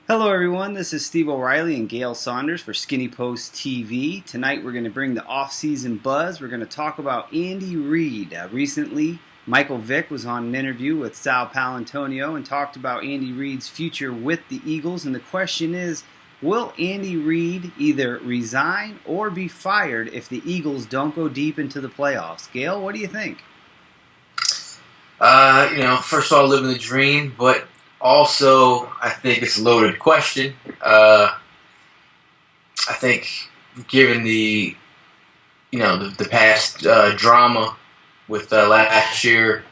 Hello, everyone. This is Steve O'Reilly and Gail Saunders for Skinny Post TV. Tonight, we're going to bring the off-season buzz. We're going to talk about Andy Reid. Recently, Michael Vick was on an interview with Sal Palantonio and talked about Andy Reid's future with the Eagles. And the question is, will Andy Reid either resign or be fired if the Eagles don't go deep into the playoffs? Gail, what do you think? First of all, living the dream, but also I think it's a loaded question. I think given the past drama with last year,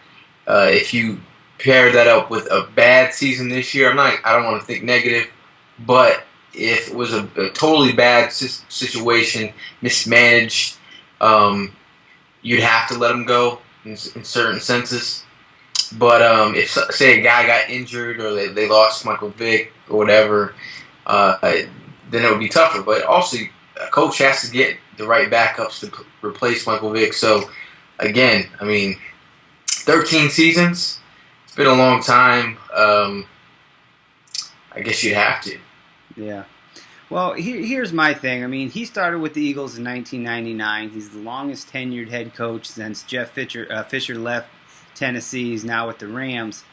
if you pair that up with a bad season this year, I don't want to think negative, but if it was a totally bad situation, mismanaged, you'd have to let him go in certain senses. But if, say, a guy got injured or they lost Michael Vick or whatever, then it would be tougher. But also, a coach has to get the right backups to replace Michael Vick. So, again, 13 seasons, it's been a long time. I guess you'd have to. Yeah. Well, here's my thing. He started with the Eagles in 1999. He's the longest tenured head coach since Jeff Fisher left Tennessee. He's now with the Rams.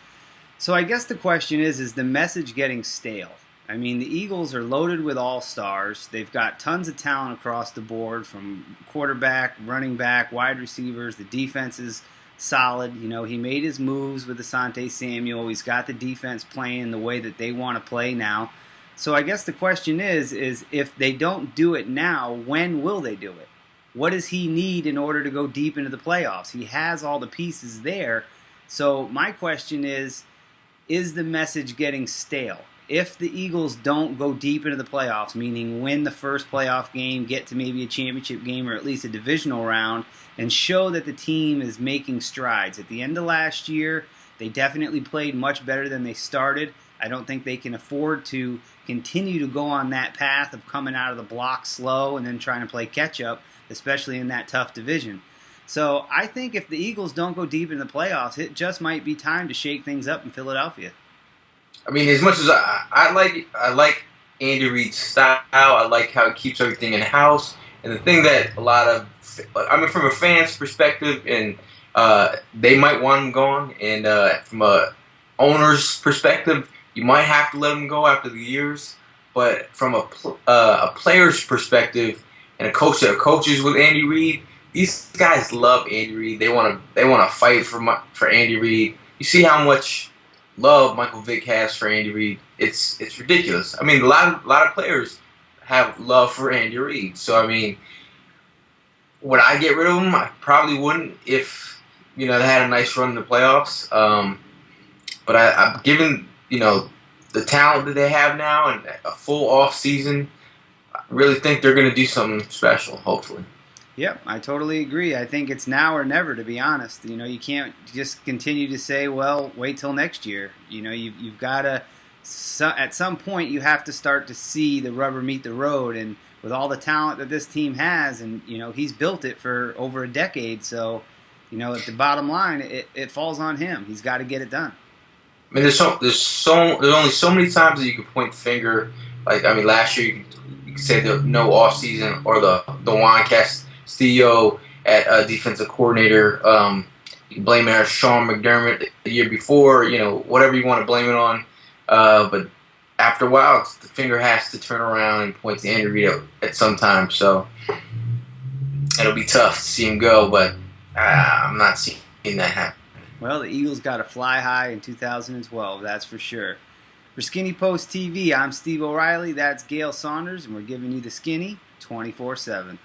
So I guess the question is the message getting stale? The Eagles are loaded with all-stars. They've got tons of talent across the board, from quarterback, running back, wide receivers. The defense is solid. He made his moves with Asante Samuel. He's got the defense playing the way that they want to play now. So I guess the question is if they don't do it now, when will they do it? What does he need in order to go deep into the playoffs? He has all the pieces there. So my question is the message getting stale? If the Eagles don't go deep into the playoffs, meaning win the first playoff game, get to maybe a championship game or at least a divisional round, and show that the team is making strides. At the end of last year, they definitely played much better than they started. I don't think they can afford to continue to go on that path of coming out of the block slow and then trying to play catch-up, especially in that tough division. So I think if the Eagles don't go deep in the playoffs, it just might be time to shake things up in Philadelphia. As much as I like Andy Reid's style, I like how he keeps everything in house. And the thing that from a fan's perspective, and they might want him gone, and from a owner's perspective, you might have to let him go after the years. But from a player's perspective, and a coach that coaches with Andy Reid, these guys love Andy Reid. They want to fight for Andy Reid. You see how much love Michael Vick has for Andy Reid. It's ridiculous. A lot of players have love for Andy Reid. So would I get rid of him? I probably wouldn't if they had a nice run in the playoffs. But I'm given the talent that they have now and a full off season, I really think they're going to do something special, hopefully. Yep, I totally agree. I think it's now or never, to be honest. You can't just continue to say, well, wait till next year. You've got to, at some point, you have to start to see the rubber meet the road. And with all the talent that this team has, and, he's built it for over a decade. So, at the bottom line, it falls on him. He's got to get it done. There's only so many times that you can point the finger. Last year you could say the no off season or the Juan Castillo at defensive coordinator. You can blame it on Sean McDermott the year before. Whatever you want to blame it on. But after a while, the finger has to turn around and point to Andy Reid at some time. So it'll be tough to see him go, but I'm not seeing that happen. Well, the Eagles got to fly high in 2012, that's for sure. For Skinny Post TV, I'm Steve O'Reilly, that's Gail Saunders, and we're giving you the Skinny 24/7.